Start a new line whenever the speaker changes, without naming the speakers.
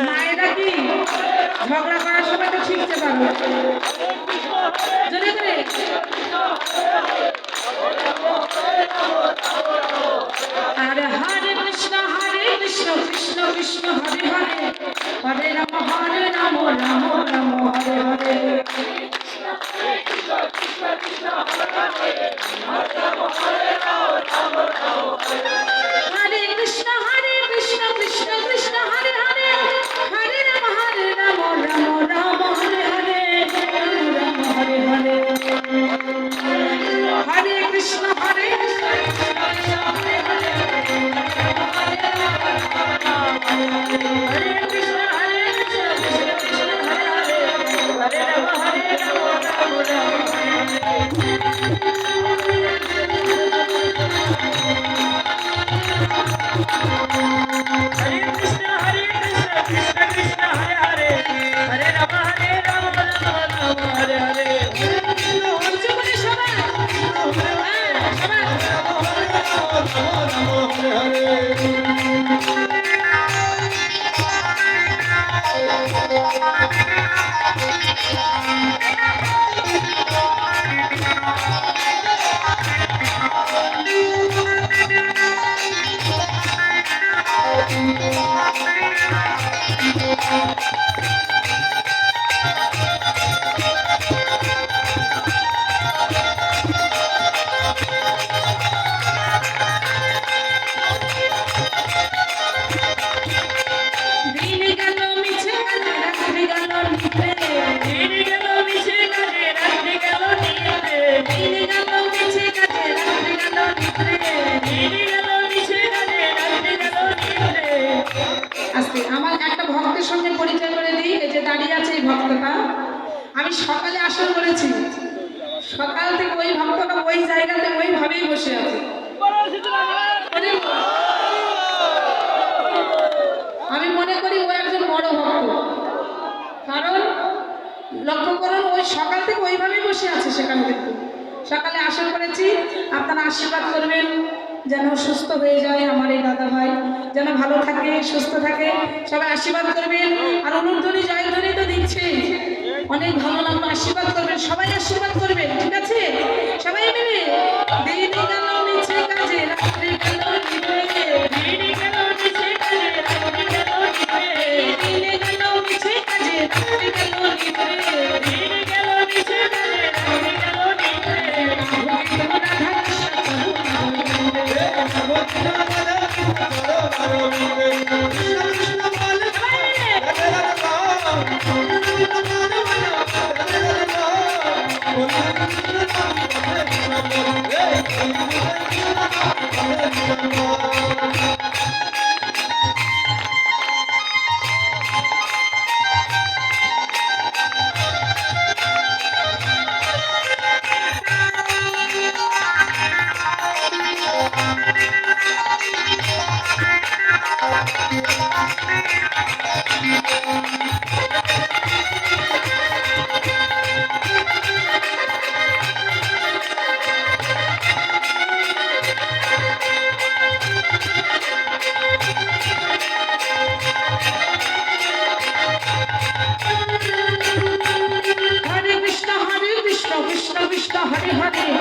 মায়েরা কি ঝগড়া করার সময় তো শিখতে পারো জোরে করে আরে হরে কৃষ্ণ কৃষ্ণ কৃষ্ণ হরে হরে হরে রাম রাম রাম হরে হরে হরে কৃষ্ণ কৃষ্ণ কৃষ্ণ হরে হরে হরে রাম রাম রাম হরে হরে রাম হরে হরে হরে কৃষ্ণ হরে আমার একটা ভক্তের সঙ্গে পরিচয় করে দিই। এই যে দাঁড়িয়ে আছে এই ভক্তটা, আমি সকালে আসর করেছি, সকাল থেকে ওই ভক্তটা ওই জায়গাতে ওইভাবেই বসে আছে। আমি মনে করি ও একজন বড় ভক্ত, কারণ লক্ষ্য করুন ওই সকাল থেকে ওইভাবেই বসে আছে। সেখানে কিন্তু সকালে আসর করেছি, আপনারা আশীর্বাদ করবেন যেন সুস্থ হয়ে যায় আমার এই দাদা ভাই, যেন ভালো থাকে সুস্থ থাকে, সবাই আশীর্বাদ করবেন। আর অনুধ্বনি জয়ধ্বনি তো দিচ্ছে, অনেক ভালো লাগলো, আশীর্বাদ করবেন, সবাই আশীর্বাদ করবেন, ঠিক আছে? সবাই মিলে দিন গেল নিচে কাজে রাত্রি গেল নিচে, দিন গেল নিচে কাজে রাত্রি গেল নিচে, দিন গেল নিচে কাজে রাত্রি গেল নিচে, দিন গেল নিচে কাজে রাত্রি গেল নিচে, রাধা থাকে